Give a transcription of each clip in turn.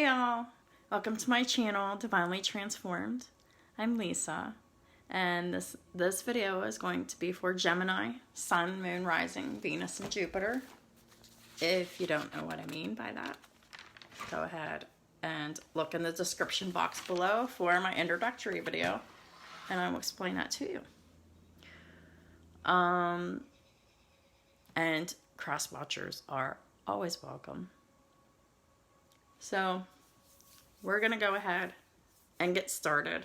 Hey y'all, welcome to my channel, Divinely Transformed. I'm Lisa, and this video is going to be for Gemini, Sun, Moon, Rising, Venus, and Jupiter. If you don't know what I mean by that, go ahead and look in the description box below for my introductory video, and I will explain that to you. And Crosswatchers are always welcome. So we're going to go ahead and get started.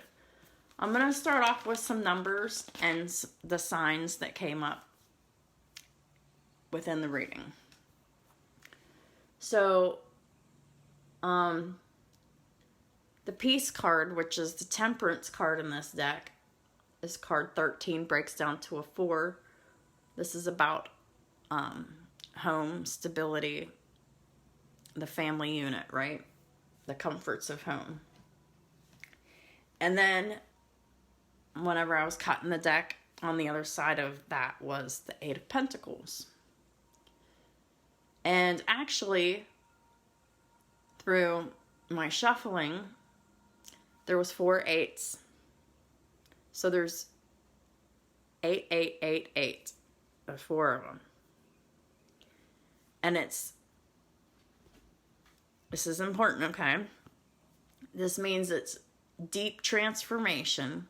I'm going to start off with some numbers and the signs that came up within the reading. So, the Peace card, which is the Temperance card in this deck, is card 13, breaks down to a 4. This is about home, stability, the family unit, right? The comforts of home. And then whenever I was cutting the deck, on the other side of that was the 8 of Pentacles. And actually, through my shuffling, there was 4 8s. So there's 8, 8, 8, 8. There's 4 of them. And this is important, okay? This means it's deep transformation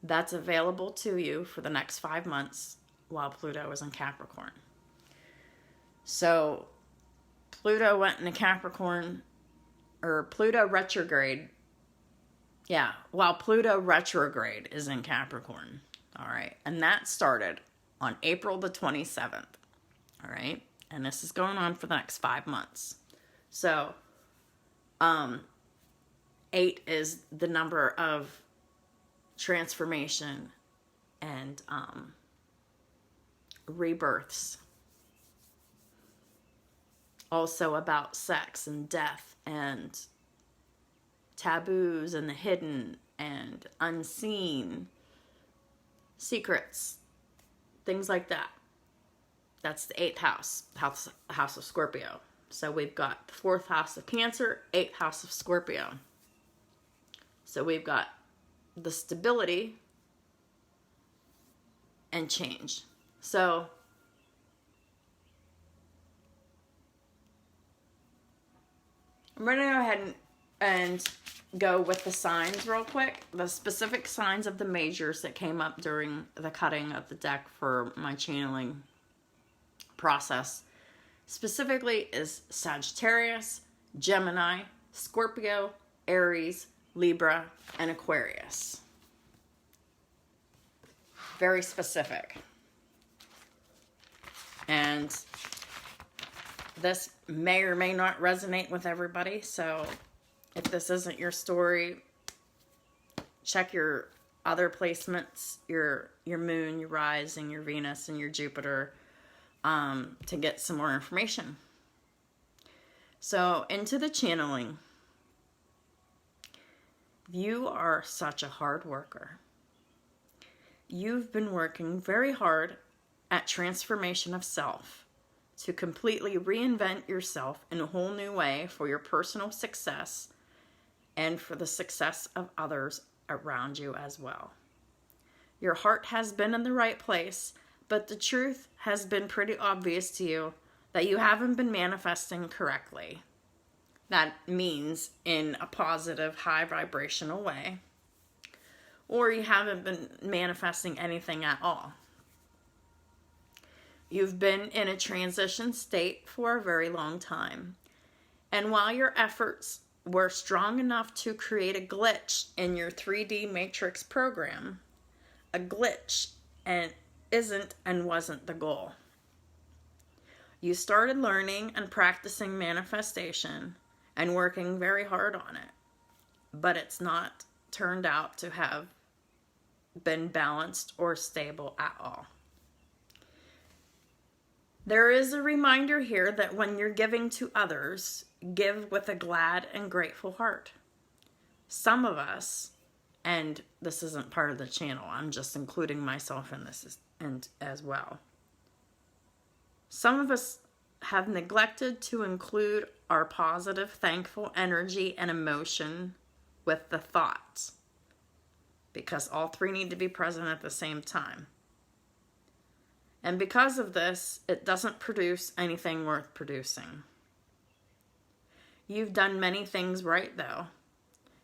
that's available to you for the next 5 months while Pluto is in Capricorn. So, Pluto went into Capricorn, or Pluto retrograde. Yeah, while Pluto retrograde is in Capricorn. All right, and that started on April the 27th. All right, and this is going on for the next 5 months. So, 8 is the number of transformation and rebirths. Also about sex and death and taboos and the hidden and unseen secrets, things like that. That's the 8th house of Scorpio. So we've got the 4th house of Cancer, 8th house of Scorpio. So we've got the stability and change. So I'm going to go ahead and go with the signs real quick. The specific signs of the majors that came up during the cutting of the deck for my channeling process specifically is Sagittarius, Gemini, Scorpio, Aries, Libra, and Aquarius. Very specific. And this may or may not resonate with everybody, so if this isn't your story, check your other placements, your moon, your rising, your Venus, and your Jupiter, to get some more information. So, into the channeling. You are such a hard worker. You've been working very hard at transformation of self to completely reinvent yourself in a whole new way for your personal success and for the success of others around you as well. Your heart has been in the right place, but the truth has been pretty obvious to you that you haven't been manifesting correctly. That means in a positive, high vibrational way. Or you haven't been manifesting anything at all. You've been in a transition state for a very long time. And while your efforts were strong enough to create a glitch in your 3D matrix program, a glitch isn't and wasn't the goal. You started learning and practicing manifestation and working very hard on it, but it's not turned out to have been balanced or stable at all. There is a reminder here that when you're giving to others, give with a glad and grateful heart. Some of us, and this isn't part of the channel, I'm just including myself in this as well. Some of us have neglected to include our positive, thankful energy and emotion with the thoughts, because all three need to be present at the same time. And because of this, it doesn't produce anything worth producing. You've done many things right, though,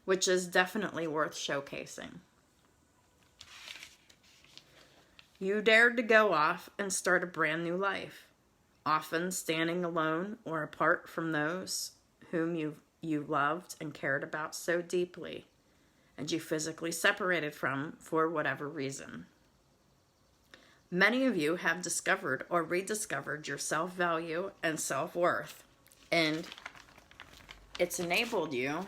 which is definitely worth showcasing. You dared to go off and start a brand new life, often standing alone or apart from those whom you loved and cared about so deeply, and you physically separated from for whatever reason. Many of you have discovered or rediscovered your self-value and self-worth, and it's enabled you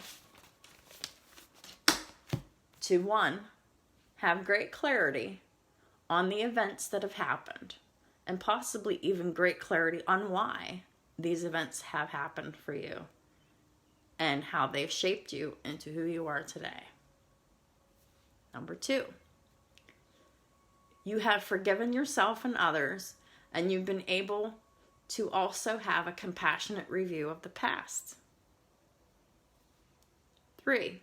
to, one, have great clarity on the events that have happened, and possibly even great clarity on why these events have happened for you and how they've shaped you into who you are today. Number two, you have forgiven yourself and others, and you've been able to also have a compassionate review of the past. 3,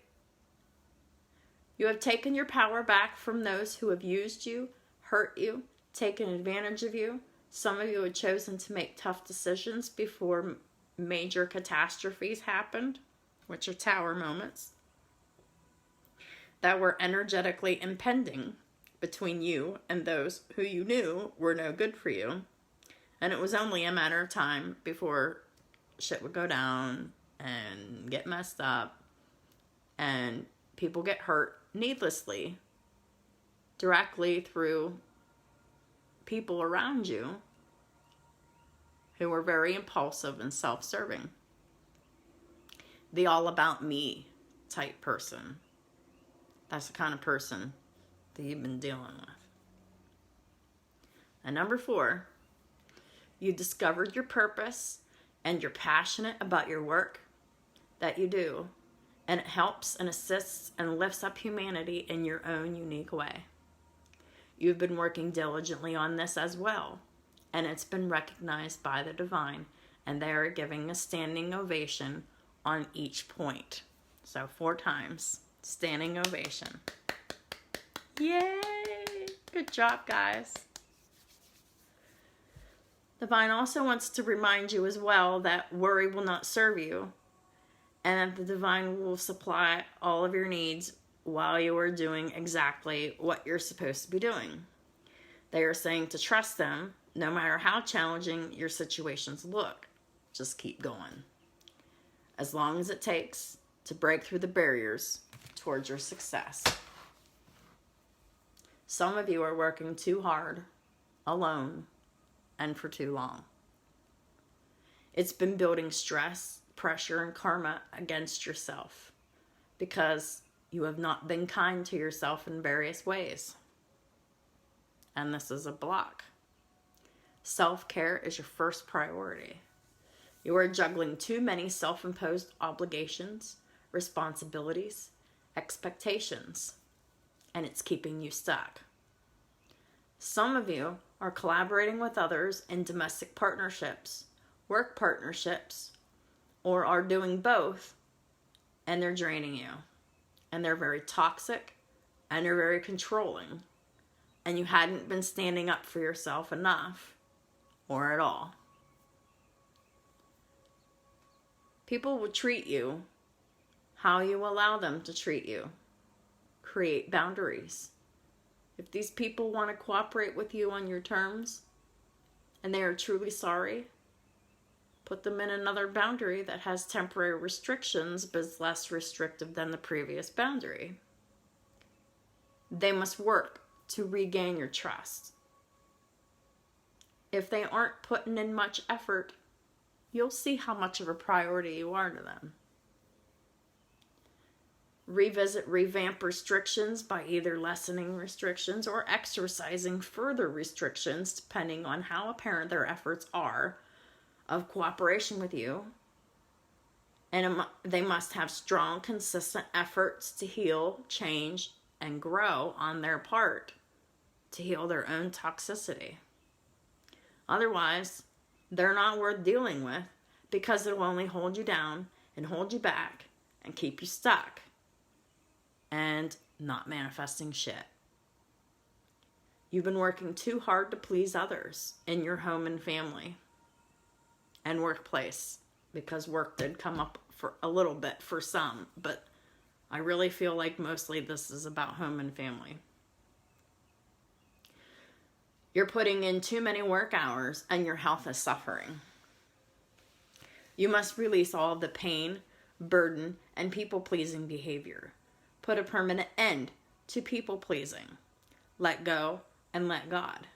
you have taken your power back from those who have used you, hurt you, taken advantage of you. Some of you had chosen to make tough decisions before major catastrophes happened, which are tower moments, that were energetically impending between you and those who you knew were no good for you. And it was only a matter of time before shit would go down and get messed up and people get hurt needlessly, directly through people around you who were very impulsive and self-serving. The all about me type person. That's the kind of person that you've been dealing with. And number 4, you discovered your purpose and you're passionate about your work that you do, and it helps and assists and lifts up humanity in your own unique way. You've been working diligently on this as well, and it's been recognized by the divine, and they are giving a standing ovation on each point. So 4 times, standing ovation. Yay! Good job, guys. Divine also wants to remind you as well that worry will not serve you, and that the divine will supply all of your needs while you are doing exactly what you're supposed to be doing. They are saying to trust them, no matter how challenging your situations look. Just keep going. As long as it takes to break through the barriers towards your success. Some of you are working too hard, alone, and for too long. It's been building stress, pressure, and karma against yourself because you have not been kind to yourself in various ways. And this is a block. Self-care is your first priority. You are juggling too many self-imposed obligations, responsibilities, expectations, and it's keeping you stuck. Some of you are collaborating with others in domestic partnerships, work partnerships, or are doing both, and they're draining you. And they're very toxic, and they're very controlling, and you hadn't been standing up for yourself enough, or at all. People will treat you how you allow them to treat you. Create boundaries. If these people want to cooperate with you on your terms, and they are truly sorry, put them in another boundary that has temporary restrictions but is less restrictive than the previous boundary. They must work to regain your trust. If they aren't putting in much effort, you'll see how much of a priority you are to them. Revamp restrictions by either lessening restrictions or exercising further restrictions depending on how apparent their efforts are of cooperation with you. And they must have strong, consistent efforts to heal, change, and grow on their part to heal their own toxicity. Otherwise, They're not worth dealing with because they'll only hold you down and hold you back and keep you stuck and not manifesting shit. You've been working too hard to please others in your home and family and workplace, because work did come up for a little bit for some, but I really feel like mostly this is about home and family. You're putting in too many work hours and your health is suffering. You must release all of the pain, burden, and people-pleasing behavior. Put a permanent end to people-pleasing. Let go and let God.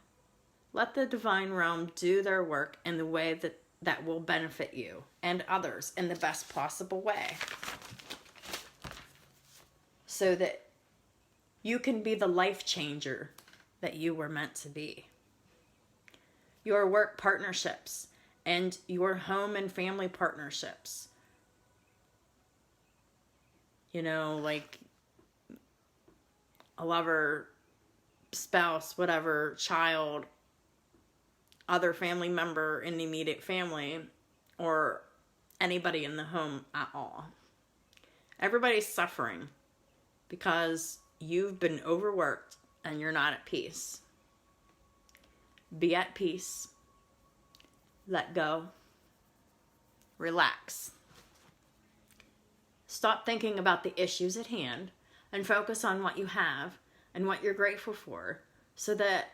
Let the divine realm do their work in the way that will benefit you and others in the best possible way, so that you can be the life changer that you were meant to be. Your work partnerships and your home and family partnerships. You know, like a lover, spouse, whatever, child, other family member in the immediate family, or anybody in the home at all. Everybody's suffering because you've been overworked and you're not at peace. Be at peace. Let go. Relax. Stop thinking about the issues at hand and focus on what you have and what you're grateful for, so that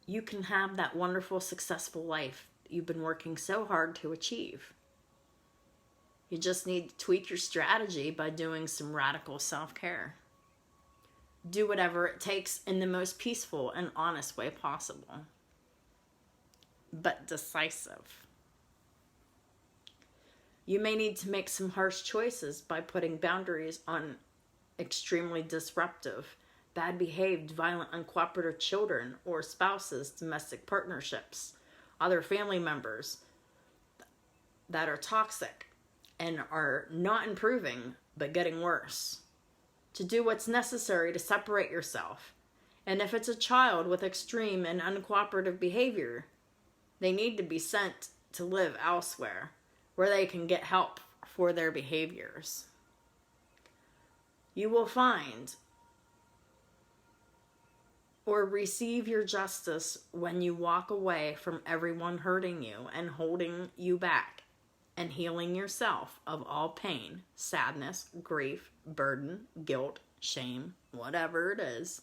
you can have that wonderful, successful life you've been working so hard to achieve. You just need to tweak your strategy by doing some radical self-care. Do whatever it takes in the most peaceful and honest way possible, but decisive. You may need to make some harsh choices by putting boundaries on extremely disruptive, bad behaved, violent, uncooperative children or spouses, domestic partnerships, other family members that are toxic and are not improving but getting worse. To do what's necessary to separate yourself. And if it's a child with extreme and uncooperative behavior, they need to be sent to live elsewhere where they can get help for their behaviors. You will find or receive your justice when you walk away from everyone hurting you and holding you back, and healing yourself of all pain, sadness, grief, burden, guilt, shame, whatever it is.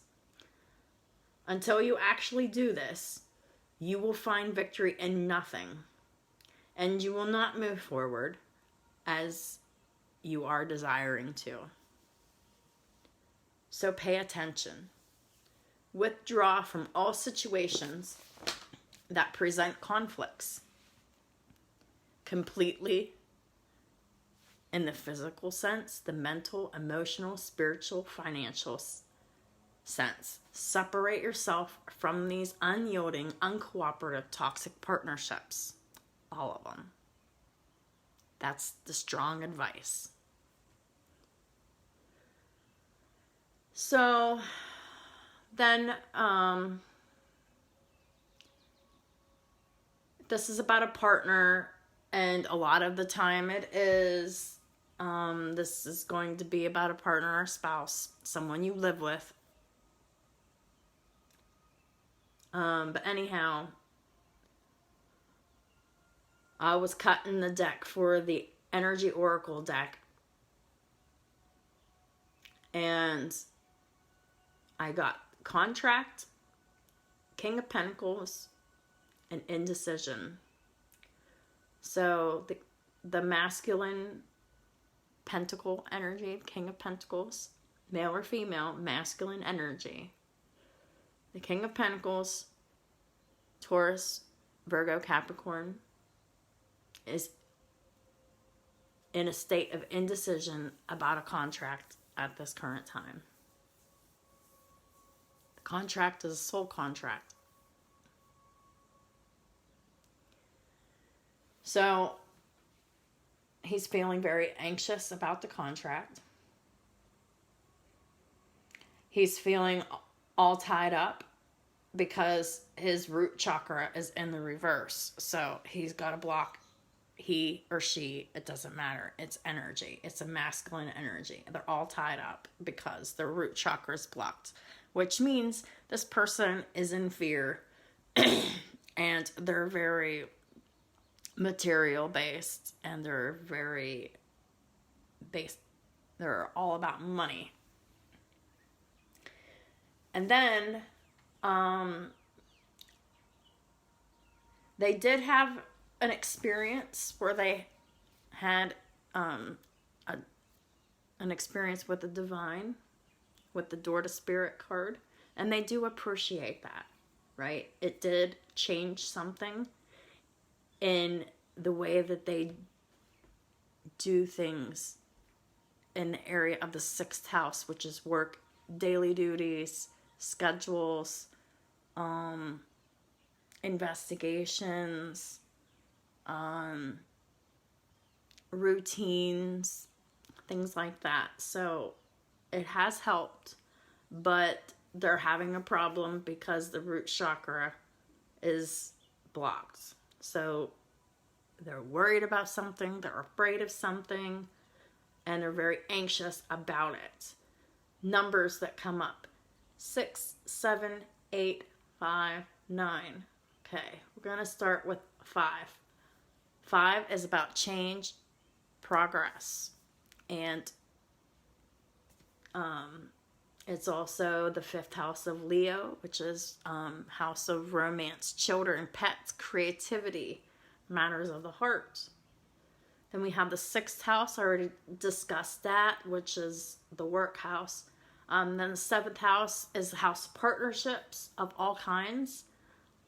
Until you actually do this, you will find victory in nothing, and you will not move forward as you are desiring to. So pay attention. Withdraw from all situations that present conflicts. Completely, in the physical sense, the mental, emotional, spiritual, financial sense. Separate yourself from these unyielding, uncooperative, toxic partnerships. All of them. That's the strong advice. So then, this is about a partner. And a lot of the time it is, this is going to be about a partner or spouse, someone you live with. But anyhow, I was cutting the deck for the Energy Oracle deck. And I got contract, King of Pentacles, and indecision. So the masculine pentacle energy, King of Pentacles, male or female, masculine energy. The King of Pentacles, Taurus, Virgo, Capricorn, is in a state of indecision about a contract at this current time. The contract is a soul contract. So he's feeling very anxious about the contract. He's feeling all tied up because his root chakra is in the reverse. So he's got to block, he or she, it doesn't matter. It's energy. It's a masculine energy. They're all tied up because their root chakra is blocked, which means this person is in fear and they're very material based and they're very based. They're all about money. And then they did have an experience where they had an experience with the divine, with the door to spirit card, and they do appreciate that, right? It did change something in the way that they do things in the area of the 6th house, which is work, daily duties, schedules, investigations, routines, things like that. So it has helped, but they're having a problem because the root chakra is blocked. So they're worried about something, they're afraid of something, and they're very anxious about it. Numbers that come up: 6, 7, 8, 5, 9. Okay, we're going to start with 5. 5 is about change, progress, and it's also the 5th house of Leo, which is house of romance, children, pets, creativity, matters of the heart. Then we have the 6th house, I already discussed that, which is the work house. Then the 7th house is the house of partnerships of all kinds.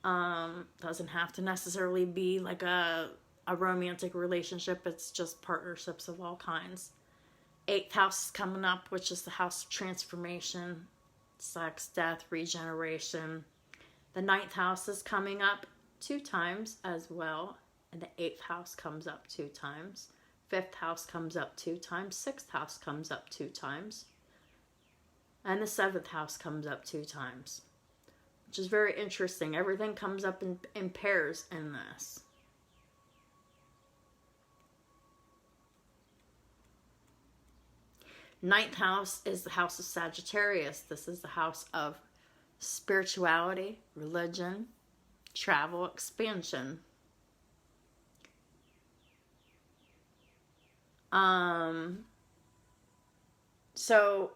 Doesn't have to necessarily be like a romantic relationship. It's just partnerships of all kinds. 8th house is coming up, which is the house of transformation, sex, death, regeneration. The 9th house is coming up 2 times as well. And the 8th house comes up 2 times. 5th house comes up 2 times. 6th house comes up 2 times. And the 7th house comes up 2 times. Which is very interesting. Everything comes up in pairs in this. Ninth house is the house of Sagittarius. This is the house of spirituality, religion, travel, expansion. So,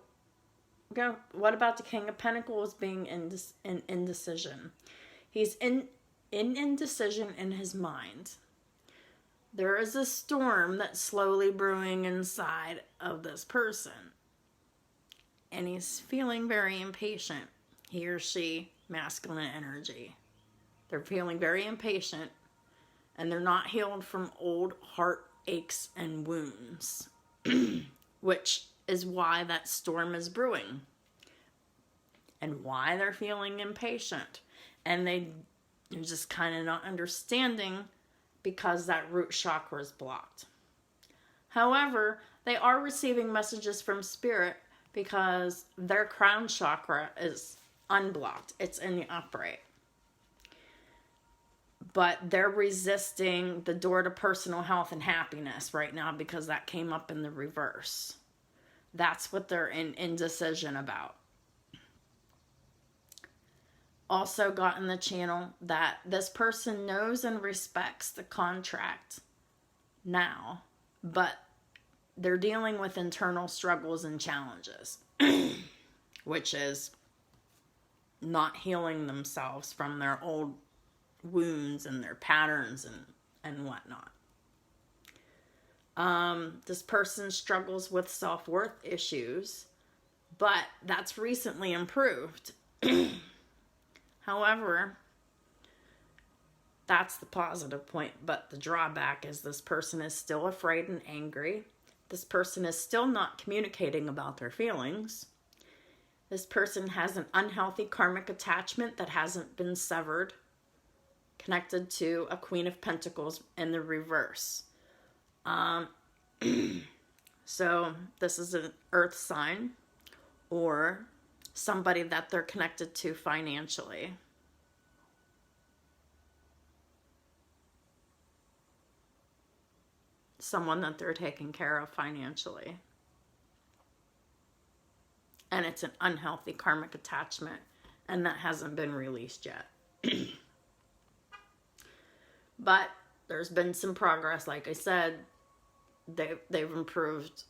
what about the King of Pentacles being in indecision? He's in indecision in his mind. There is a storm that's slowly brewing inside of this person. And he's feeling very impatient. He or she, masculine energy. They're feeling very impatient. And they're not healed from old heart aches and wounds. Which is why that storm is brewing. And why they're feeling impatient. And they're just kind of not understanding because that root chakra is blocked. However, they are receiving messages from spirit because their crown chakra is unblocked. It's in the upright. But they're resisting the door to personal health and happiness right now because that came up in the reverse. That's what they're in indecision about. Also got in the channel that this person knows and respects the contract now, but they're dealing with internal struggles and challenges, which is not healing themselves from their old wounds and their patterns and whatnot. This person struggles with self-worth issues, but that's recently improved. However, that's the positive point, but the drawback is this person is still afraid and angry. This person is still not communicating about their feelings. This person has an unhealthy karmic attachment that hasn't been severed, connected to a Queen of Pentacles in the reverse. So this is an earth sign or somebody that they're connected to financially. someone that they're taking care of financially. And it's an unhealthy karmic attachment, and that hasn't been released yet. But there's been some progress. Like I said, they've improved.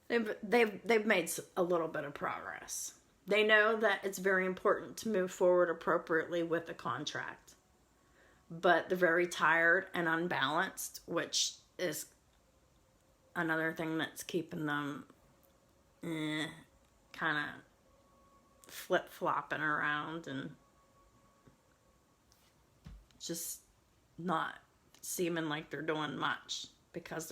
They've made a little bit of progress. They know that it's very important to move forward appropriately with the contract. But they're very tired and unbalanced, which is another thing that's keeping them kind of flip-flopping around and just not seeming like they're doing much, because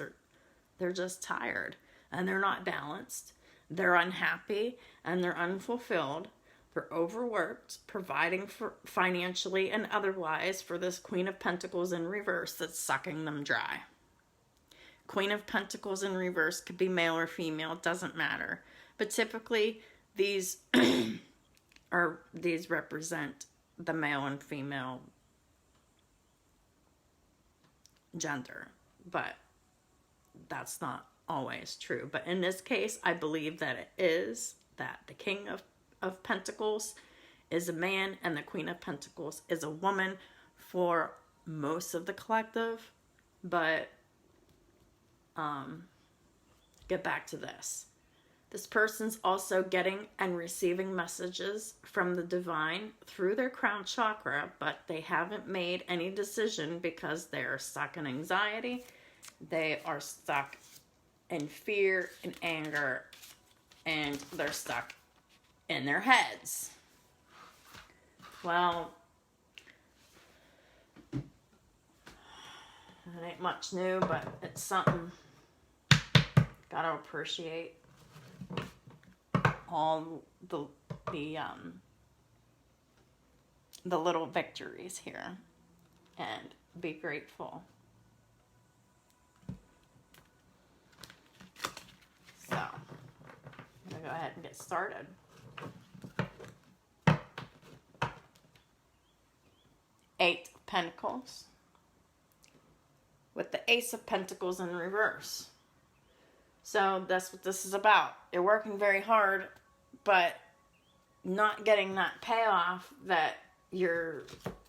they're just tired and they're not balanced. They're unhappy and they're unfulfilled. They're overworked, providing for financially and otherwise for this Queen of Pentacles in reverse that's sucking them dry. Queen of Pentacles in reverse could be male or female, it doesn't matter. But typically these represent the male and female gender, but that's not always true. But in this case, I believe that it is, that the King of Pentacles is a man and the Queen of Pentacles is a woman for most of the collective. But get back to this. This person's also getting and receiving messages from the divine through their crown chakra, but they haven't made any decision because they're stuck in anxiety. They are stuck in fear and anger, and they're stuck in their heads. Well, it ain't much new, but it's something. Gotta appreciate all the little victories here and be grateful. So, I'm gonna go ahead and get started. Eight of Pentacles with the Ace of Pentacles in reverse. So that's what this is about. You're working very hard, but not getting that payoff that you're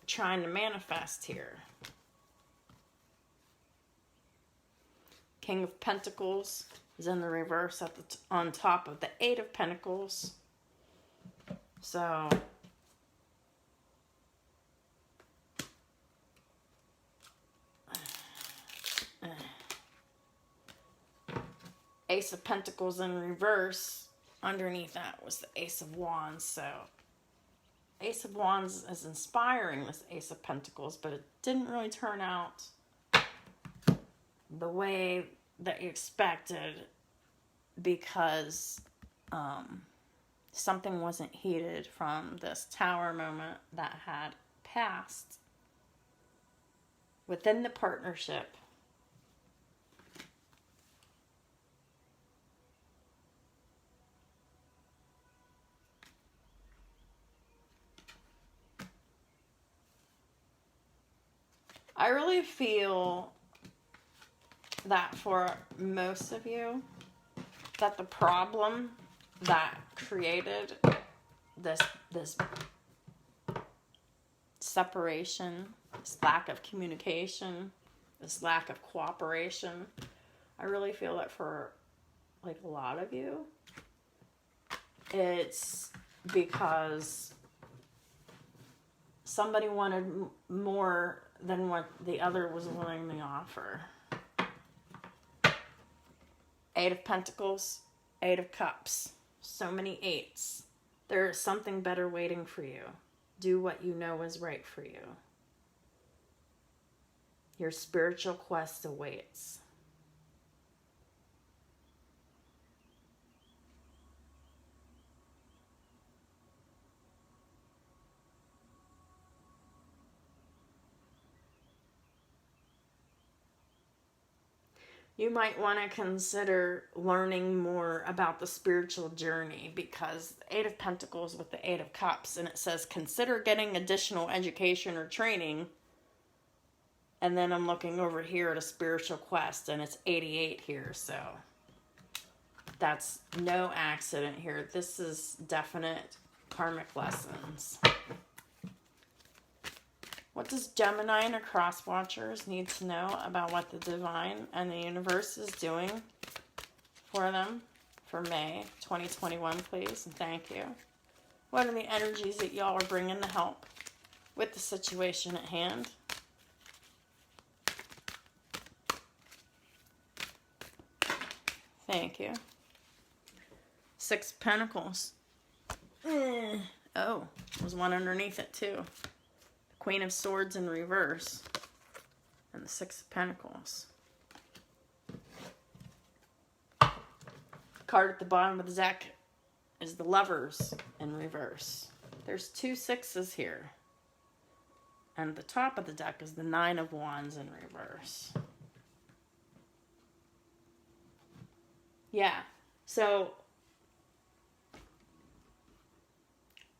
trying to manifest here. King of Pentacles is in the reverse at on top of the Eight of Pentacles. So Ace of Pentacles in reverse, underneath that was the Ace of Wands. So Ace of Wands is inspiring this Ace of Pentacles, but it didn't really turn out the way that you expected, because something wasn't heeded from this Tower moment that had passed within the partnership. I really feel that for most of you, that the problem that created this separation, this lack of communication, this lack of cooperation, I really feel that for like a lot of you, it's because somebody wanted more than what the other was willing to offer. Eight of Pentacles, Eight of Cups. So many eights. There is something better waiting for you. Do what you know is right for you. Your spiritual quest awaits. You might want to consider learning more about the spiritual journey, because Eight of Pentacles with the Eight of Cups, and it says consider getting additional education or training And then I'm looking over here at a spiritual quest, and it's 88 here, so that's no accident here. This is definite karmic lessons. What does Gemini and her Crosswatchers need to know about what the divine and the universe is doing for them for May 2021, please? And thank you. What are the energies that y'all are bringing to help with the situation at hand? Thank you. Six of Pentacles. Oh, there's one underneath it too. Queen of Swords in reverse. And the Six of Pentacles. Card at the bottom of the deck is the Lovers in reverse. There's two sixes here. And the top of the deck is the Nine of Wands in reverse. Yeah, so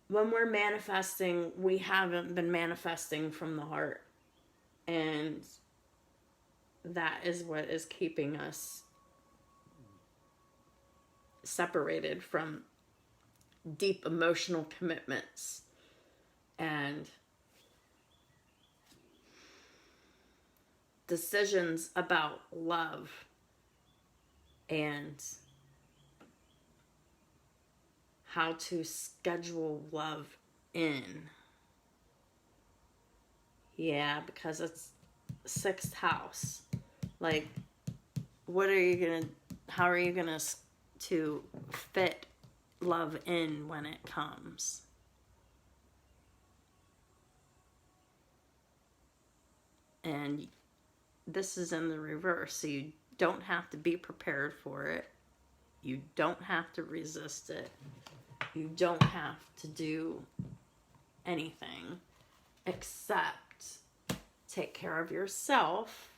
when we're manifesting, we haven't been manifesting from the heart. And that is what is keeping us separated from deep emotional commitments and decisions about love and how to schedule love in. Yeah, because it's 6th house. Like, what are you gonna, how are you gonna to fit love in when it comes? And this is in the reverse, so you don't have to be prepared for it. You don't have to resist it. You don't have to do anything except take care of yourself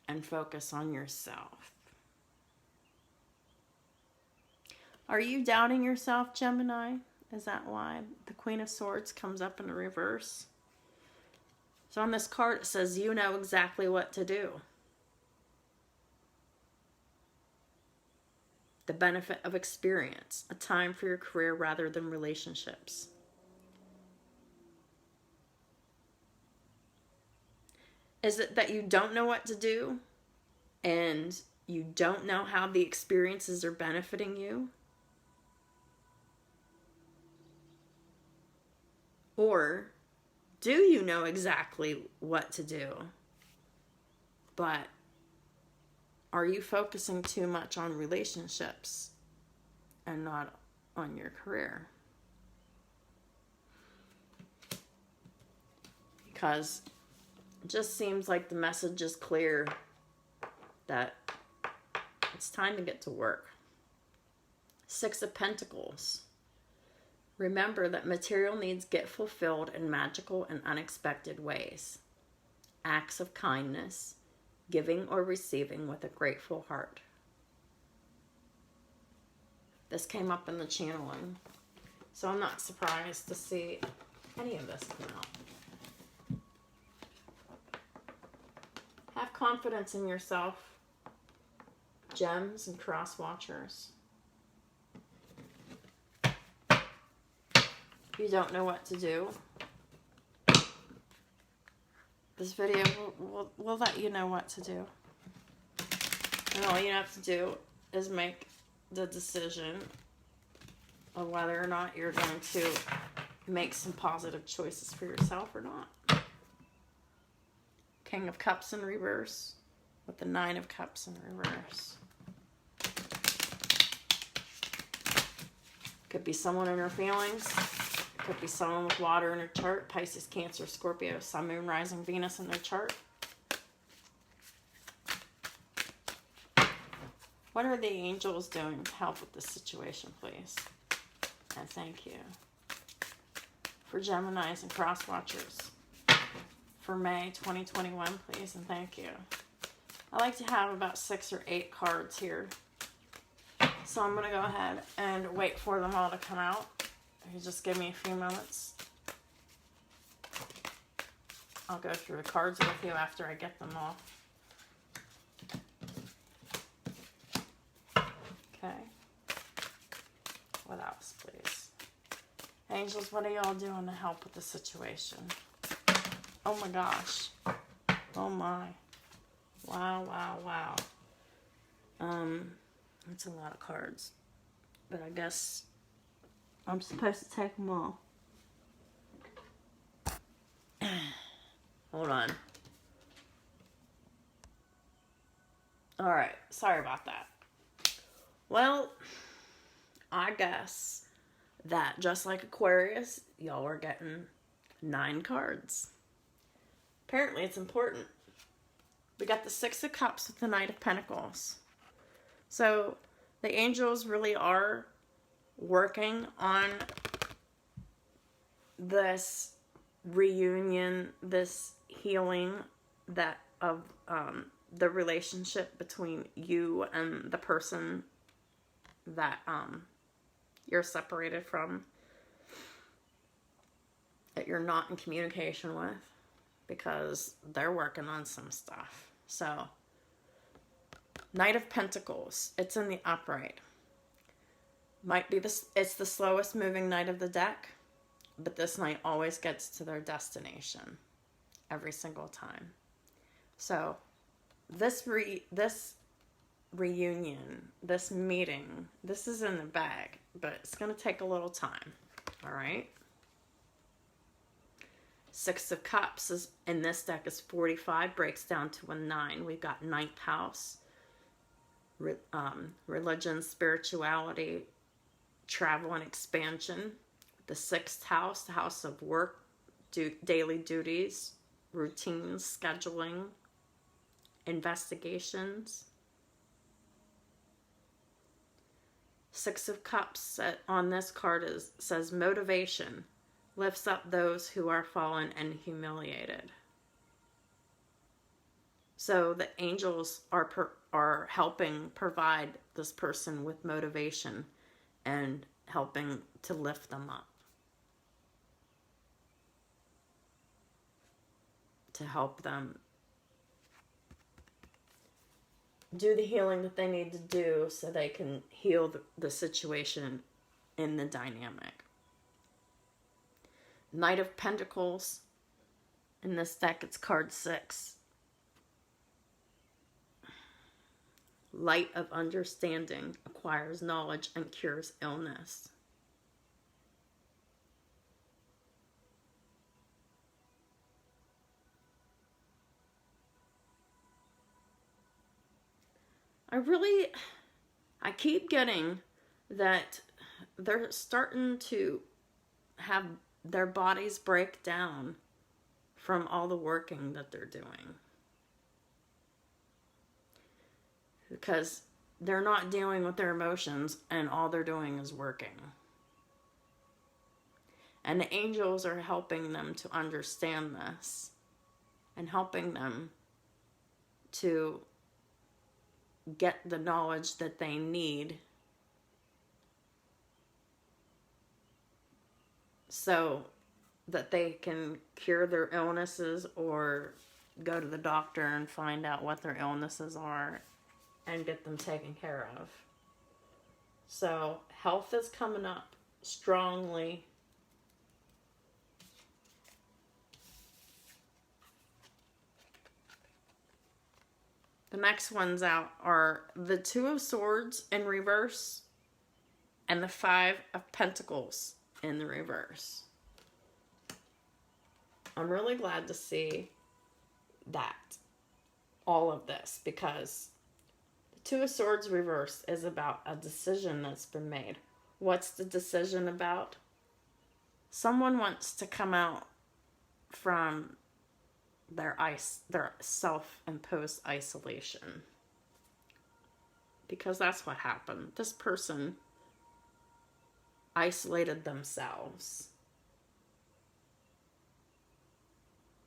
and focus on yourself. Are you doubting yourself, Gemini? Is that why the Queen of Swords comes up in the reverse? So on this card it says you know exactly what to do. The benefit of experience, a time for your career rather than relationships. Is it that you don't know what to do and you don't know how the experiences are benefiting you? Or do you know exactly what to do, but are you focusing too much on relationships and not on your career? Because it just seems like the message is clear that it's time to get to work. 6 of Pentacles. Remember that material needs get fulfilled in magical and unexpected ways. Acts of kindness, giving or receiving with a grateful heart. This came up in the channeling, so I'm not surprised to see any of this come out. Have confidence in yourself, gems and Crosswatchers. You don't know what to do. This video will let you know what to do. And all you have to do is make the decision of whether or not you're going to make some positive choices for yourself or not. King of Cups in reverse with the 9 of Cups in reverse. Could be someone in her feelings. Could be someone with water in her chart. Pisces, Cancer, Scorpio, Sun, Moon, Rising, Venus in their chart. What are the angels doing to help with this situation, please? And thank you. For Geminis and Crosswatchers. For May 2021, please, and thank you. I like to have about 6 or 8 cards here. So I'm going to go ahead and wait for them all to come out. You just give me a few moments I'll go through the cards with you after I get them all. Okay. What else, please? Angels, what are y'all doing to help with the situation? Oh my gosh. Oh my. Wow, wow, wow. That's a lot of cards. But I guess I'm supposed to take them all. Hold on. Alright, sorry about that. Well, I guess that just like Aquarius, y'all are getting 9 cards. Apparently it's important. We got the Six of Cups with the Knight of Pentacles. So the angels really are working on this reunion, this healing that of the relationship between you and the person that you're separated from, that you're not in communication with, because they're working on some stuff. So, Knight of Pentacles, it's in the upright. Might be it's the slowest moving knight of the deck, but this knight always gets to their destination every single time. So, this reunion, this meeting, this is in the bag, but it's going to take a little time. All right? Six of Cups is in this deck is 45, breaks down to a 9. We've got 9th house, religion, spirituality, travel, and expansion. The 6th house, the house of work, daily duties, routines, scheduling, investigations. 6 of Cups on this card says motivation, lifts up those who are fallen and humiliated. So the angels are helping provide this person with motivation and helping to lift them up, to help them do the healing that they need to do so they can heal the situation in the dynamic. Knight of Pentacles. In this deck, it's card 6. Light of understanding acquires knowledge and cures illness. I keep getting that they're starting to have their bodies break down from all the working that they're doing. Because they're not dealing with their emotions and all they're doing is working. And the angels are helping them to understand this and helping them to get the knowledge that they need so that they can cure their illnesses or go to the doctor and find out what their illnesses are and get them taken care of. So health is coming up strongly. The next ones out are the Two of Swords in reverse and the Five of Pentacles in the reverse. I'm really glad to see that, all of this, because the Two of Swords reverse is about a decision that's been made. What's the decision about? Someone wants to come out from their self-imposed isolation, because that's what happened. This person isolated themselves.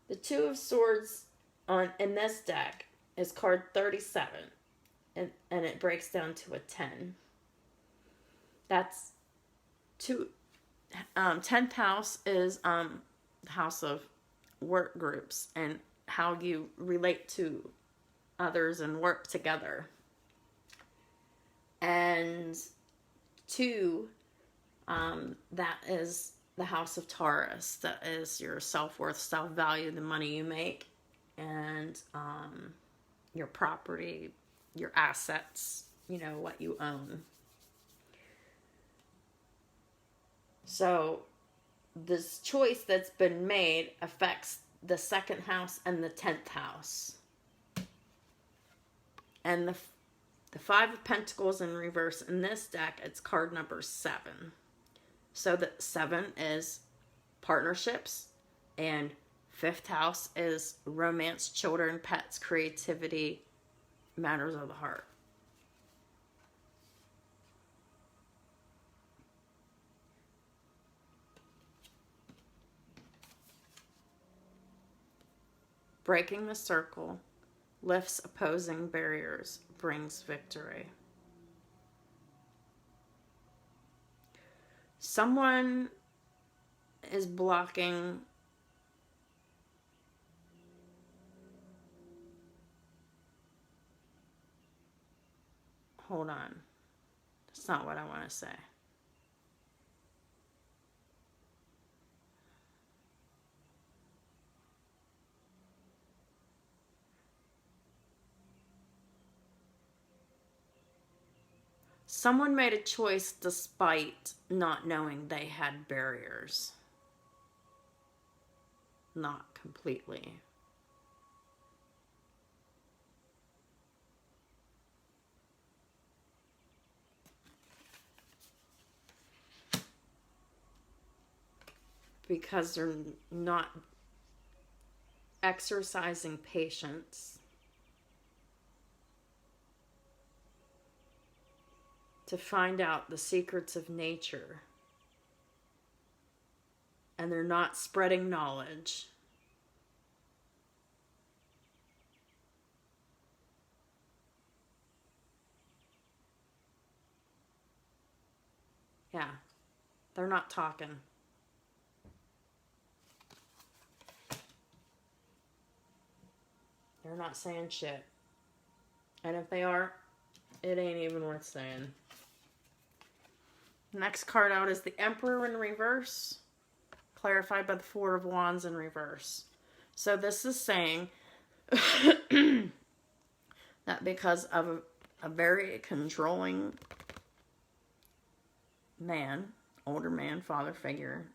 The Two of Swords in this deck is card 37, and it breaks down to a 10. That's 10th house is the house of work groups and how you relate to others and work together. And 2, that is the house of Taurus. That is your self-worth, self-value, the money you make, and your property, your assets, you know, what you own. So this choice that's been made affects the 2nd house and the 10th house. And the 5 of Pentacles in reverse in this deck, it's card number 7. So the 7 is partnerships, and 5th house is romance, children, pets, creativity, matters of the heart. Breaking the circle lifts opposing barriers, brings victory. Someone is blocking hold on. That's not what I want to say. Someone made a choice despite not knowing they had barriers. Not completely. Because they're not exercising patience to find out the secrets of nature, and they're not spreading knowledge. Yeah, they're not talking. They're not saying shit. And if they are, it ain't even worth saying. Next card out is the Emperor in reverse, clarified by the 4 of Wands in reverse. So this is saying that because of a very controlling man, older man, father figure,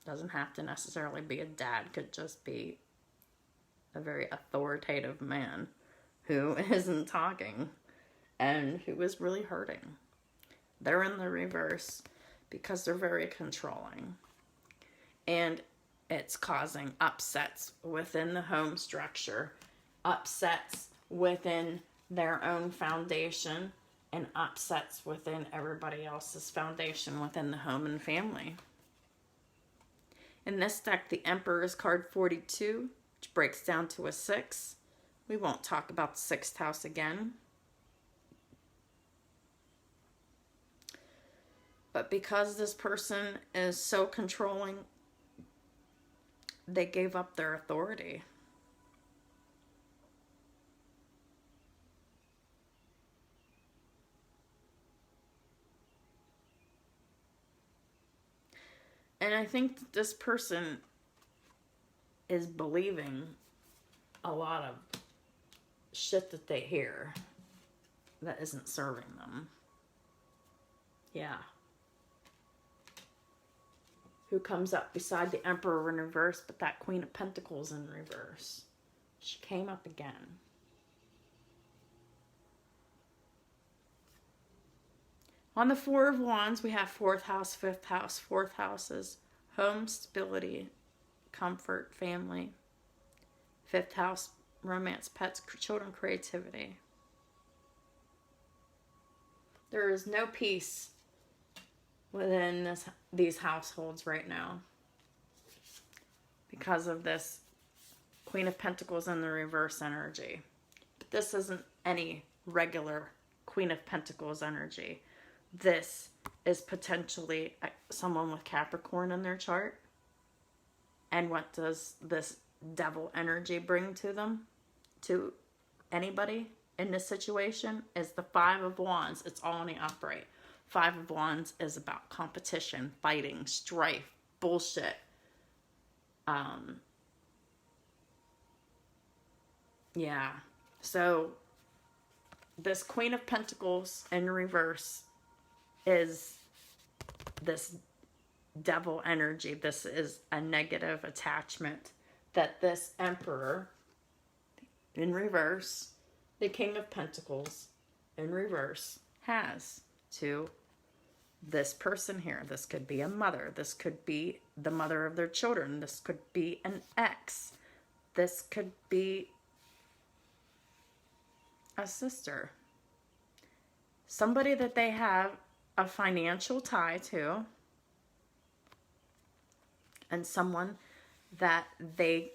doesn't have to necessarily be a dad, could just be a very authoritative man who isn't talking and who is really hurting. They're in the reverse because they're very controlling. And it's causing upsets within the home structure, upsets within their own foundation, and upsets within everybody else's foundation within the home and family. In this deck, the Emperor is card 42, which breaks down to a 6. We won't talk about the 6th house again. But because this person is so controlling, they gave up their authority. And I think that this person is believing a lot of shit that they hear that isn't serving them. Yeah. Who comes up beside the Emperor in reverse, but that Queen of Pentacles in reverse. She came up again. On the 4 of Wands, we have 4th house, 5th house. 4th house is home, stability, comfort, family. 5th house, romance, pets, children, creativity. There is no peace within these households right now because of this Queen of Pentacles in the reverse energy. But this isn't any regular Queen of Pentacles energy. This is potentially someone with Capricorn in their chart. And what does this devil energy bring to them, to anybody in this situation, is the Five of Wands. It's all in the upright. Five of Wands is about competition, fighting, strife, bullshit. Yeah. So this Queen of Pentacles in reverse is this devil energy. This is a negative attachment that this Emperor in reverse, the King of Pentacles in reverse, has to this person here. This could be a mother. This could be the mother of their children. This could be an ex. This could be a sister. Somebody that they have a financial tie to. And someone that they,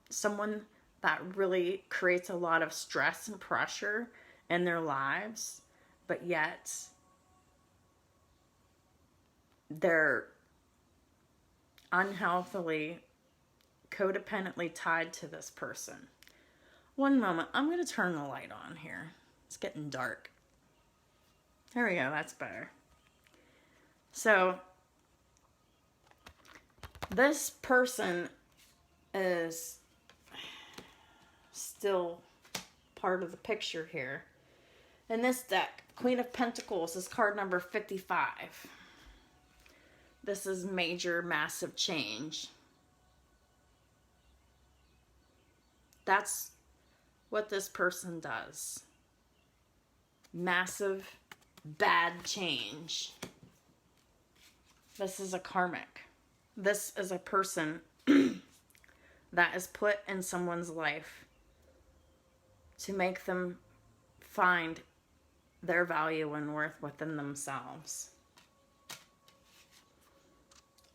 someone that really creates a lot of stress and pressure in their lives, but yet they're unhealthily, codependently tied to this person. One moment, I'm going to turn the light on here. It's getting dark. There we go, that's better. So, this person is still part of the picture here. In this deck, Queen of Pentacles is card number 55. This is major, massive change. That's what this person does. Massive, bad change. This is a karmic. This is a person that is put in someone's life to make them find their value and worth within themselves.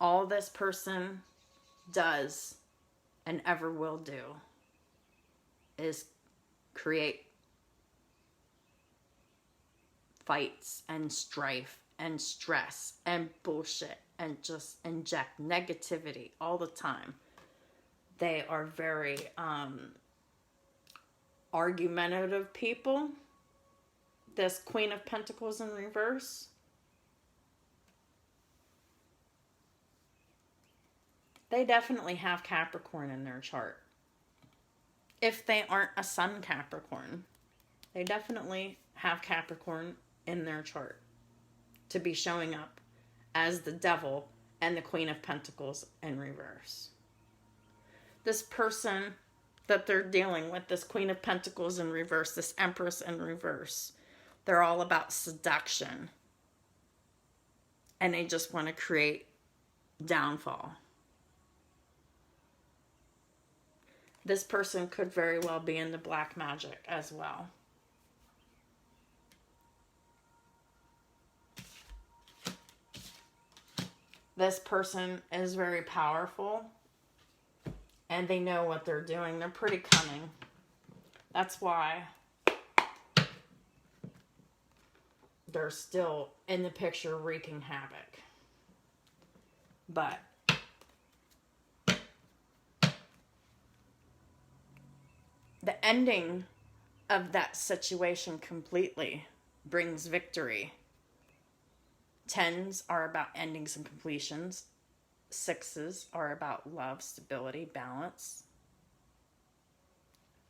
All this person does and ever will do is create fights and strife and stress and bullshit and just inject negativity all the time. They are very argumentative people. This Queen of Pentacles in reverse. They definitely have Capricorn in their chart. If they aren't a Sun Capricorn, they definitely have Capricorn in their chart to be showing up as the devil and the Queen of Pentacles in reverse. This person that they're dealing with, this Queen of Pentacles in reverse, this Empress in reverse, they're all about seduction. And they just want to create downfall. This person could very well be into black magic as well. This person is very powerful and they know what they're doing. They're pretty cunning. That's why they're still in the picture wreaking havoc. But the ending of that situation completely brings victory. 10s are about endings and completions. 6s are about love, stability, balance,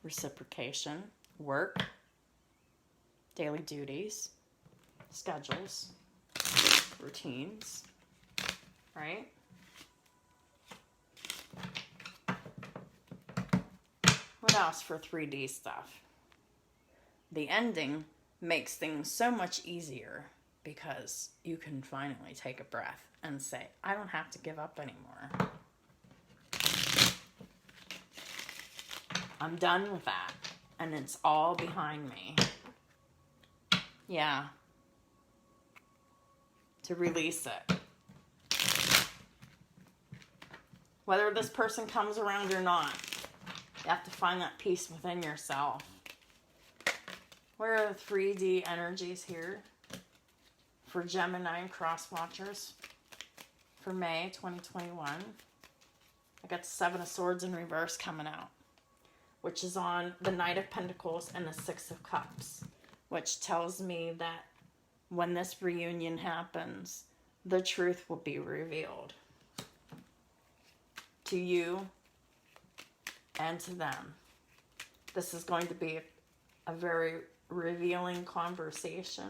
reciprocation, work, daily duties, schedules, routines, right? What else for 3D stuff? The ending makes things so much easier because you can finally take a breath and say, I don't have to give up anymore. I'm done with that. And it's all behind me. Yeah. To release it. Whether this person comes around or not, you have to find that peace within yourself. Where are the 3D energies here for Gemini and Crosswatchers? for May 2021. I got the Seven of Swords in reverse coming out, which is on the Knight of Pentacles and the Six of Cups, which tells me that when this reunion happens, the truth will be revealed to you and to them. This is going to be a very revealing conversation.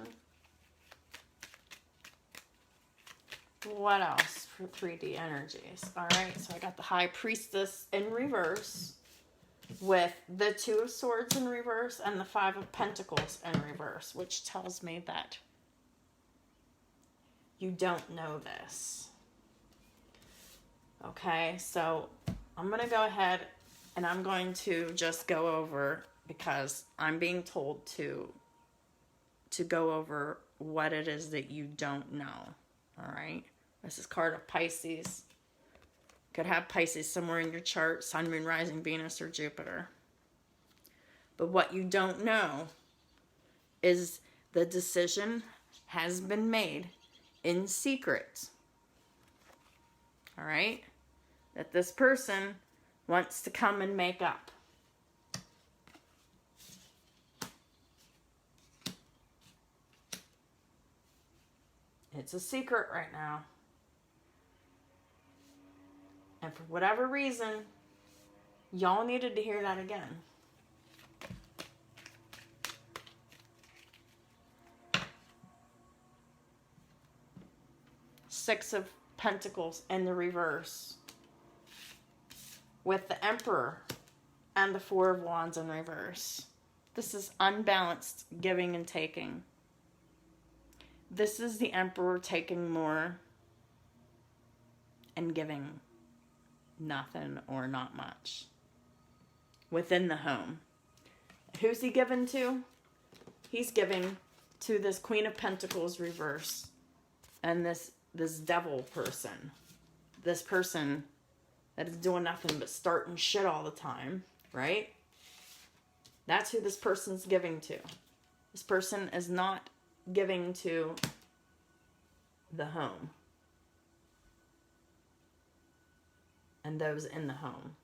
What else for 3D energies? All right, so I got the High Priestess in reverse with the Two of Swords in reverse and the Five of Pentacles in reverse, which tells me that you don't know this. Okay, so I'm going to go ahead and I'm going to just go over, because I'm being told to go over what it is that you don't know. All right, this is card of Pisces. Could have Pisces somewhere in your chart, Sun, Moon, Rising, Venus, or Jupiter. But what you don't know is the decision has been made in secret. All right? That this person wants to come and make up. It's a secret right now. And for whatever reason, y'all needed to hear that again. Six of Pentacles in the reverse, with the Emperor and the Four of Wands in reverse. This is unbalanced giving and taking. This is the Emperor taking more and giving nothing or not much within the home. Who's he giving to? He's giving to this Queen of Pentacles reverse and this devil person. This person that is doing nothing but starting shit all the time, right? That's who this person's giving to. This person is not giving to the home and those in the home.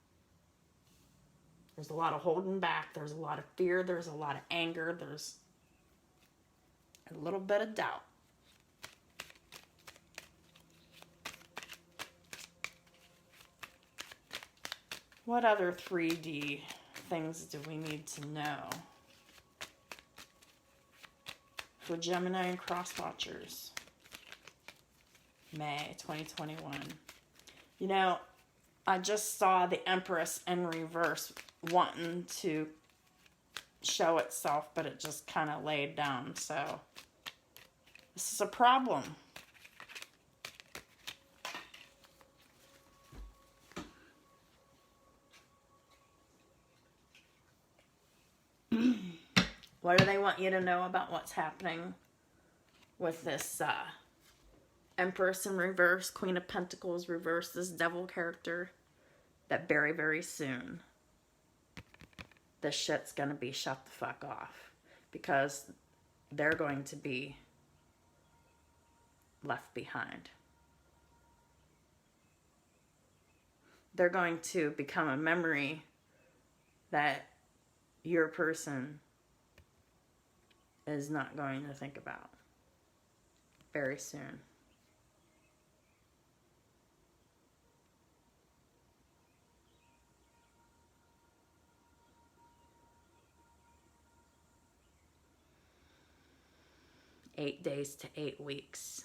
There's a lot of holding back. There's a lot of fear. There's a lot of anger. There's a little bit of doubt. What other 3D things do we need to know for Gemini and Crosswatchers? May 2021. You know, I just saw the Empress in reverse wanting to show itself, but it just kind of laid down. So this is a problem. What do they want you to know about what's happening with this Empress in reverse, Queen of Pentacles reverse, this devil character? That very, very soon, this shit's going to be shut the fuck off. Because they're going to be left behind. They're going to become a memory that your person is not going to think about very soon. $8 days to 8 weeks.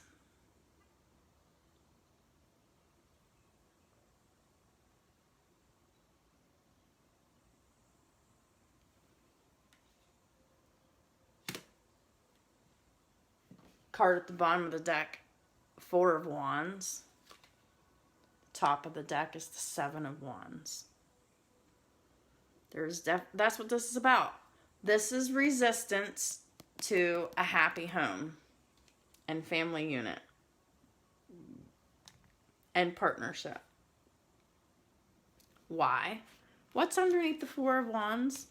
Card at the bottom of the deck, Four of Wands. Top of the deck is the Seven of Wands. That's what this is about. This is resistance to a happy home and family unit and partnership. Why? What's underneath the Four of Wands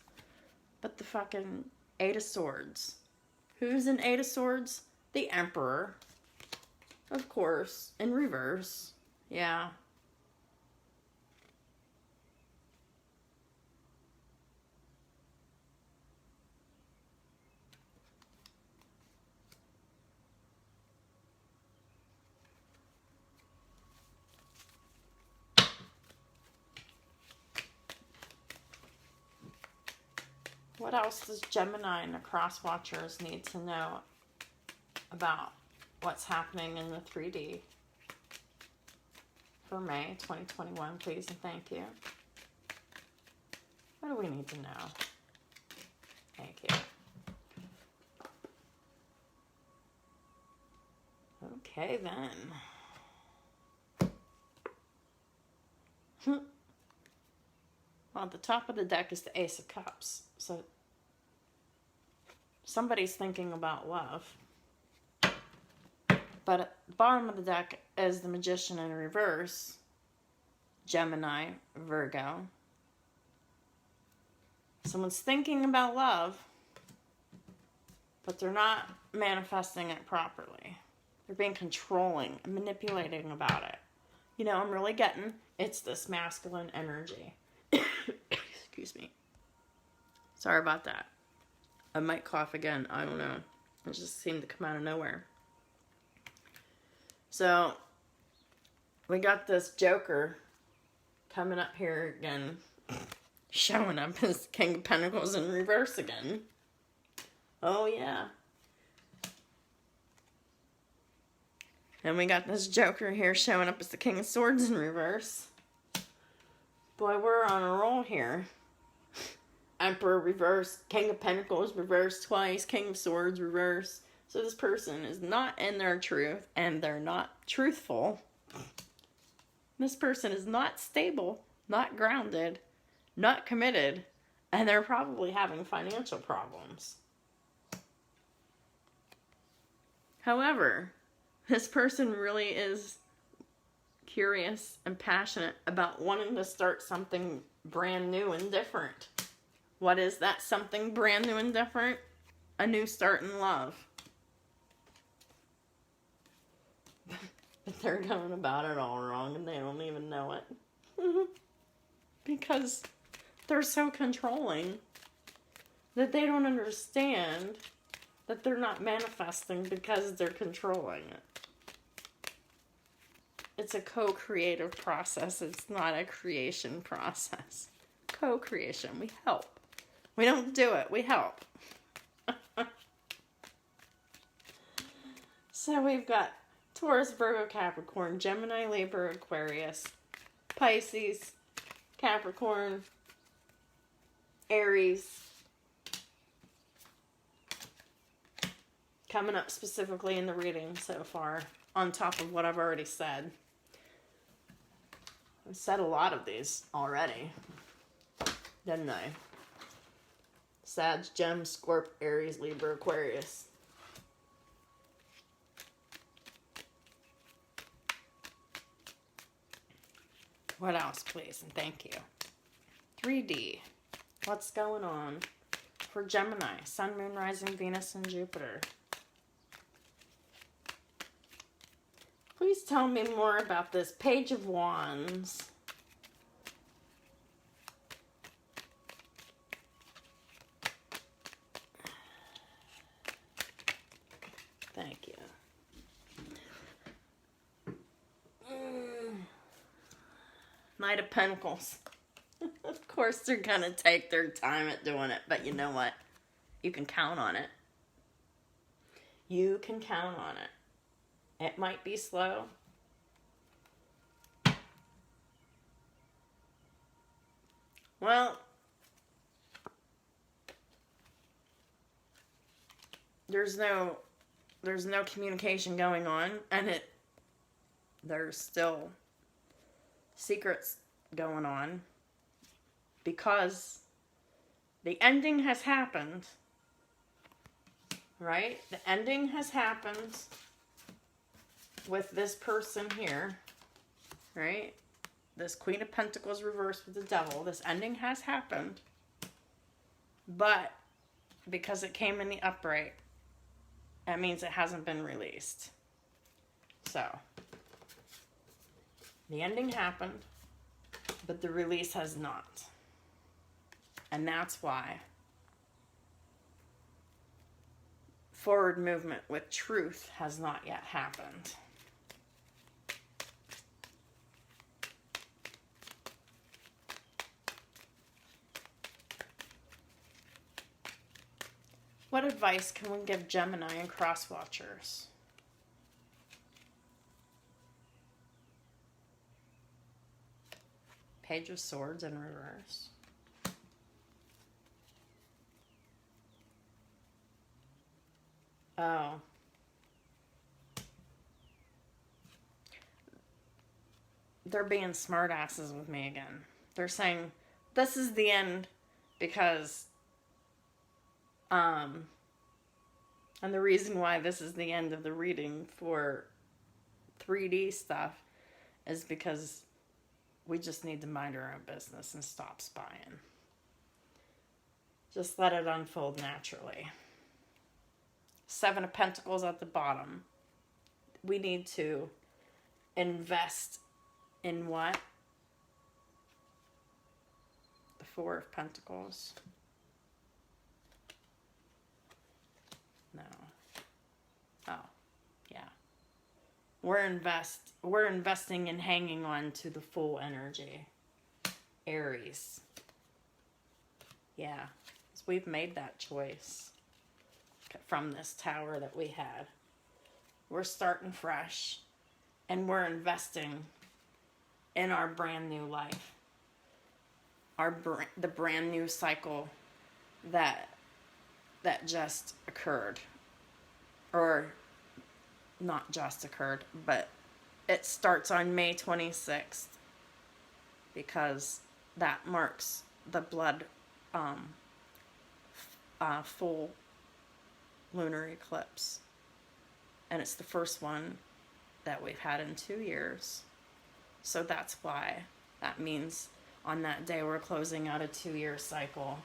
but the fucking Eight of Swords? Who's in Eight of Swords? The Emperor, of course, in reverse. Yeah. What else does Gemini and the Crosswatchers need to know about what's happening in the 3D for May 2021, please and thank you? What do we need to know? Thank you. Okay, then. Well, at the top of the deck is the Ace of Cups. So somebody's thinking about love. But at the bottom of the deck is the Magician in reverse. Gemini, Virgo. Someone's thinking about love, but they're not manifesting it properly. They're being controlling and manipulating about it. You know, I'm really getting, it's this masculine energy. Excuse me. Sorry about that. I might cough again. I don't know. It just seemed to come out of nowhere. So, we got this Joker coming up here again. Showing up as King of Pentacles in reverse again. Oh, yeah. And we got this Joker here showing up as the King of Swords in reverse. Boy, we're on a roll here. Emperor reverse, King of Pentacles reverse twice, King of Swords reverse. So this person is not in their truth, and they're not truthful. This person is not stable, not grounded, not committed, and they're probably having financial problems. However, this person really is curious and passionate about wanting to start something brand new and different. What is that something brand new and different? A new start in love. But they're going about it all wrong and they don't even know it. Because they're so controlling that they don't understand that they're not manifesting because they're controlling it. It's a co-creative process. It's not a creation process. Co-creation. We help. We don't do it. We help. So we've got Taurus, Virgo, Capricorn, Gemini, Libra, Aquarius, Pisces, Capricorn, Aries. Coming up specifically in the reading so far, on top of what I've already said. I've said a lot of these already, didn't I? Sag, Gem, Scorp, Aries, Libra, Aquarius. What else, please? And thank you. 3D. What's going on for Gemini? Sun, Moon, Rising, Venus, and Jupiter. Please tell me more about this Page of Wands. Thank you. Knight of Pentacles. Of course they're gonna take their time at doing it, but you know what? You can count on it. You can count on it. It might be slow. Well, there's no communication going on, and there's still secrets going on because the ending has happened, right? The ending has happened with this person here, right? This Queen of Pentacles reversed with the Devil. This ending has happened, but because it came in the upright, that means it hasn't been released. So, The ending happened, but the release has not. And that's why forward movement with truth has not yet happened. What advice can we give Gemini and Crosswatchers? Page of Swords in reverse. Oh. They're being smartasses with me again. They're saying, this is the end because, and the reason why this is the end of the reading for 3D stuff is because we just need to mind our own business and stop spying. Just let it unfold naturally. 7 of Pentacles at the bottom. We need to invest in what? The 4 of Pentacles. No. Oh, yeah. We're investing in hanging on to the full energy. Aries. Yeah. So we've made that choice from this tower that we had. We're starting fresh, and we're investing in our brand new life. The brand new cycle that just occurred. Or not just occurred, but it starts on May 26th because that marks the blood full lunar eclipse. And it's the first one that we've had in 2 years. So that's why. That means on that day we're closing out a 2-year cycle.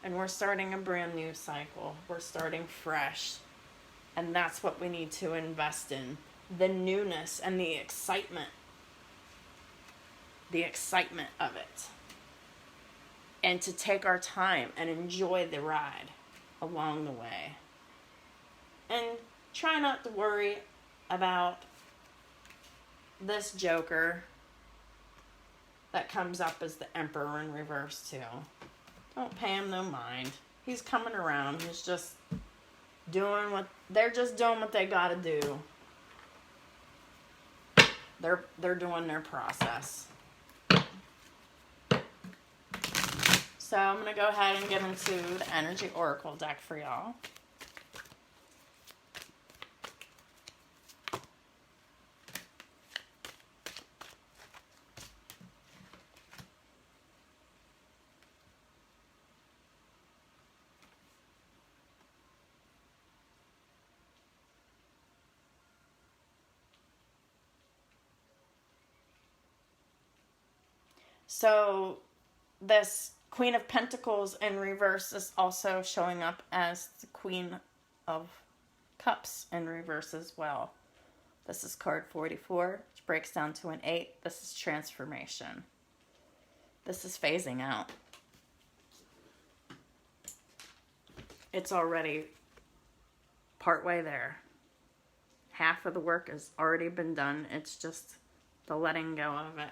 And we're starting a brand new cycle. We're starting fresh. And that's what we need to invest in. The newness and the excitement. The excitement of it. And to take our time and enjoy the ride along the way. And try not to worry about this Joker that comes up as the Emperor in reverse too. Don't pay him no mind. He's coming around. He's just doing what they're doing what they gotta do. They're doing their process. So I'm gonna go ahead and get into the Energy Oracle deck for y'all. So this Queen of Pentacles in reverse is also showing up as the Queen of Cups in reverse as well. This is card 44, which breaks down to an 8. This is transformation. This is phasing out. It's already partway there. Half of the work has already been done. It's just the letting go of it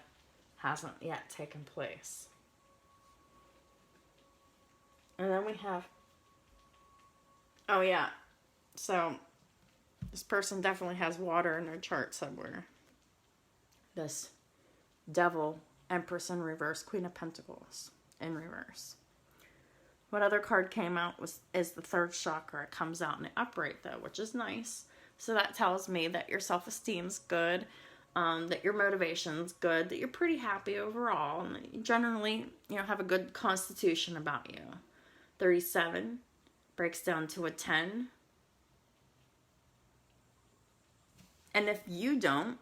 hasn't yet taken place. And then we have, oh yeah, so this person definitely has water in their chart somewhere. This Devil, Empress in reverse, Queen of Pentacles in reverse. What other card came out is the 3rd chakra. It comes out in the upright though, which is nice. So that tells me that your self-esteem's good, that your motivation's good, that you're pretty happy overall, and that you generally, have a good constitution about you. 37 breaks down to a 10. And if you don't,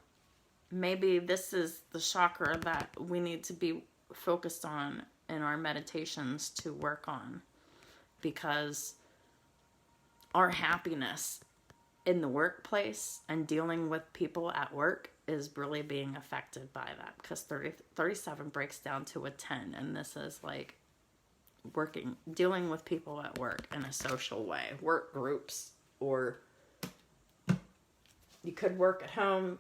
maybe this is the chakra that we need to be focused on in our meditations to work on. Because our happiness in the workplace and dealing with people at work is really being affected by that, because 37 breaks down to a 10, and this is like dealing with people at work in a social way, work groups, or you could work at home,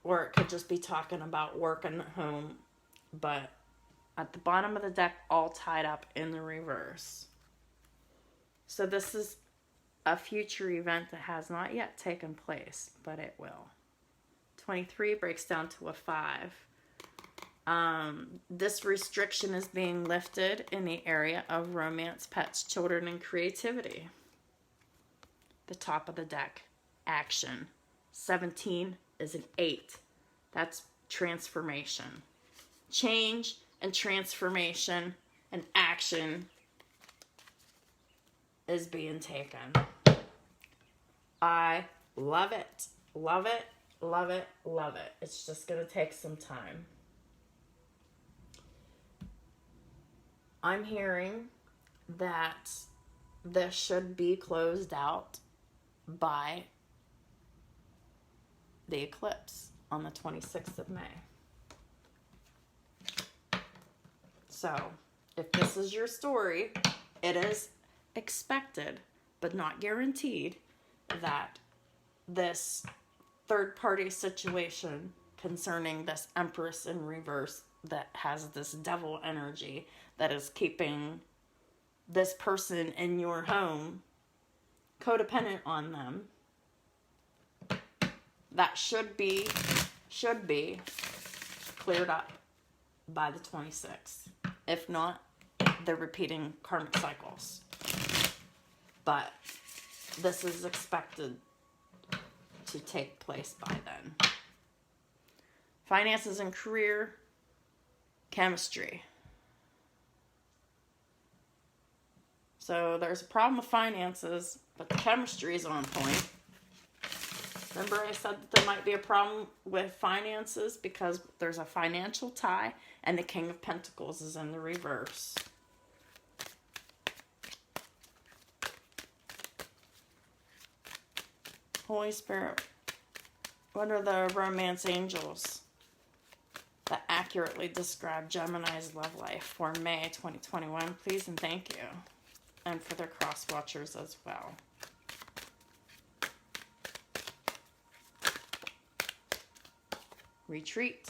or it could just be talking about working at home. But at the bottom of the deck, all tied up in the reverse. So this is a future event that has not yet taken place, but it will. 23 breaks down to a 5. This restriction is being lifted in the area of romance, pets, children, and creativity. The top of the deck, action. 17 is an 8. That's transformation. Change and transformation and action is being taken. I love it. Love it. Love it. Love it. It's just going to take some time. I'm hearing that this should be closed out by the eclipse on the 26th of May. So, if this is your story, it is expected, but not guaranteed, that this third-party situation concerning this Empress in reverse that has this devil energy that is keeping this person in your home codependent on them, that should be cleared up by the 26th. If not, they're repeating karmic cycles. But this is expected to take place by then. Finances and career, chemistry. So there's a problem with finances, but the chemistry is on point. Remember I said that there might be a problem with finances because there's a financial tie, and the King of Pentacles is in the reverse. Holy Spirit, what are the romance angels that accurately describe Gemini's love life for May 2021? Please and thank you. And for their Crosswatchers as well. Retreat.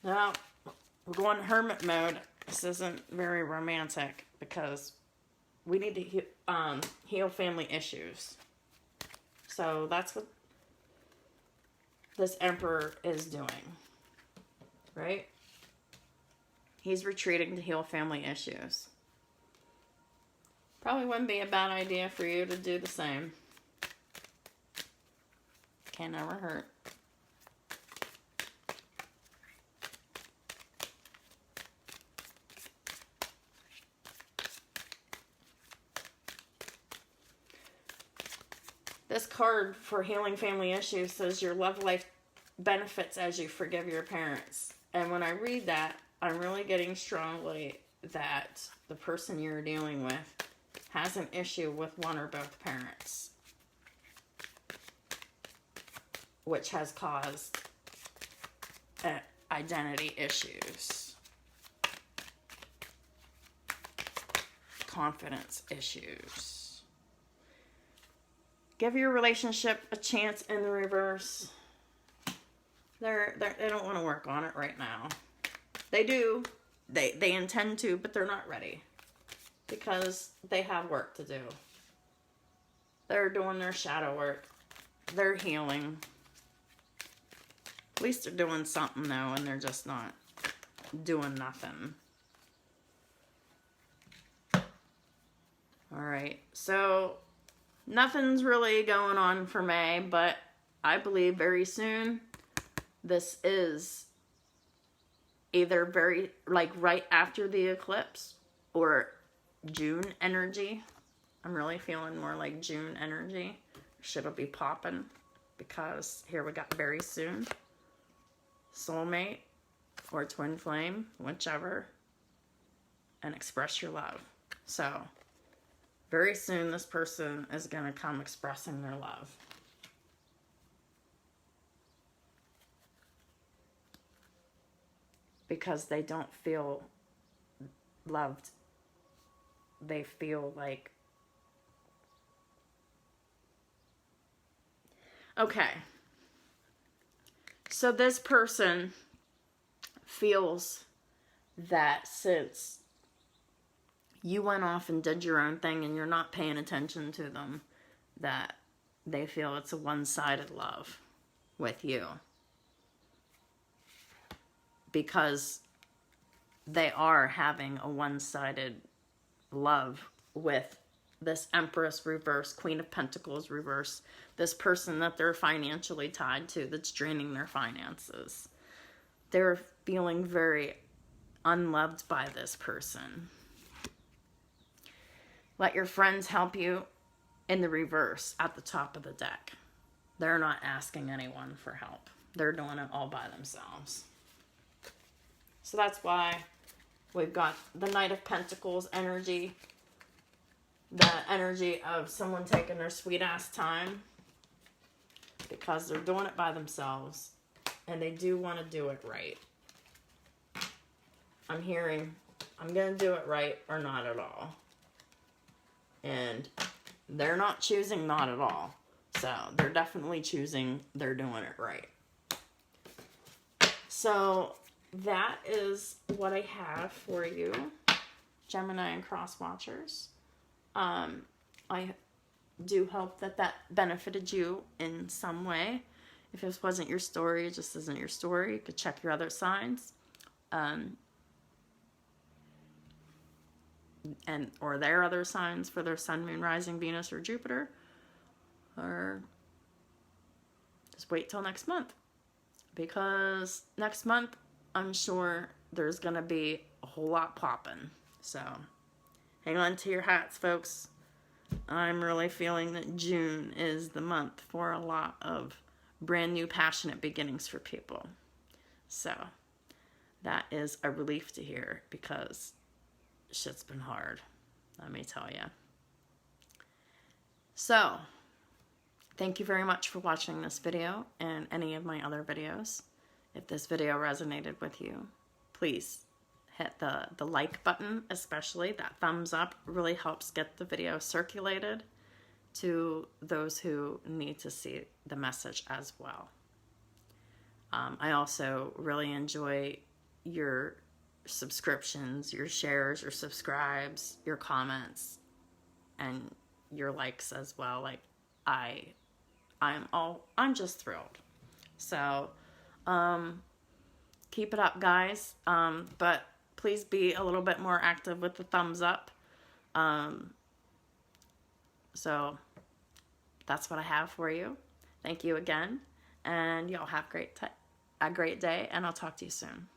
Now, we're going hermit mode. This isn't very romantic because we need to heal family issues. So that's what this Emperor is doing, right? He's retreating to heal family issues. Probably wouldn't be a bad idea for you to do the same. Can never hurt. This card for healing family issues says your love life benefits as you forgive your parents. And when I read that, I'm really getting strongly that the person you're dealing with has an issue with one or both parents, which has caused identity issues, confidence issues. Give your relationship a chance in the reverse. They don't want to work on it right now. They do. They intend to, but they're not ready because they have work to do. They're doing their shadow work. They're healing. At least they're doing something though, and they're just not doing nothing. Alright, so nothing's really going on for May, but I believe very soon this is either very, like right after the eclipse or June energy. I'm really feeling more like June energy. Shit'll be popping because here we got very soon. Soulmate or twin flame, whichever, and express your love. So very soon this person is going to come expressing their love. because they don't feel loved. They feel like, okay, so this person feels that since you went off and did your own thing and you're not paying attention to them, that they feel it's a one-sided love with you. Because they are having a one-sided love with this Empress reverse, Queen of Pentacles reverse, this person that they're financially tied to that's draining their finances. They're feeling very unloved by this person. Let your friends help you in the reverse at the top of the deck. They're not asking anyone for help. They're doing it all by themselves. So that's why we've got the Knight of Pentacles energy. The energy of someone taking their sweet ass time. Because they're doing it by themselves. And they do want to do it right. I'm hearing, I'm going to do it right or not at all. And they're not choosing not at all. So they're definitely choosing they're doing it right. So that is what I have for you, Gemini and Crosswatchers. I do hope that that benefited you in some way. If this wasn't your story, it just isn't your story. You could check your other signs. Or their other signs for their Sun, Moon, Rising, Venus, or Jupiter. Or just wait till next month. Because next month, I'm sure there's going to be a whole lot popping. So, hang on to your hats, folks. I'm really feeling that June is the month for a lot of brand new passionate beginnings for people. So, that is a relief to hear because shit's been hard, let me tell you. So, thank you very much for watching this video and any of my other videos. If this video resonated with you, please hit the like button, especially. That thumbs up really helps get the video circulated to those who need to see the message as well. I also really enjoy your subscriptions, your shares, your subscribes, your comments, and your likes as well. Like, I'm just thrilled. So, keep it up, guys. But please be a little bit more active with the thumbs up. So that's what I have for you. Thank you again, and y'all have a great day, and I'll talk to you soon.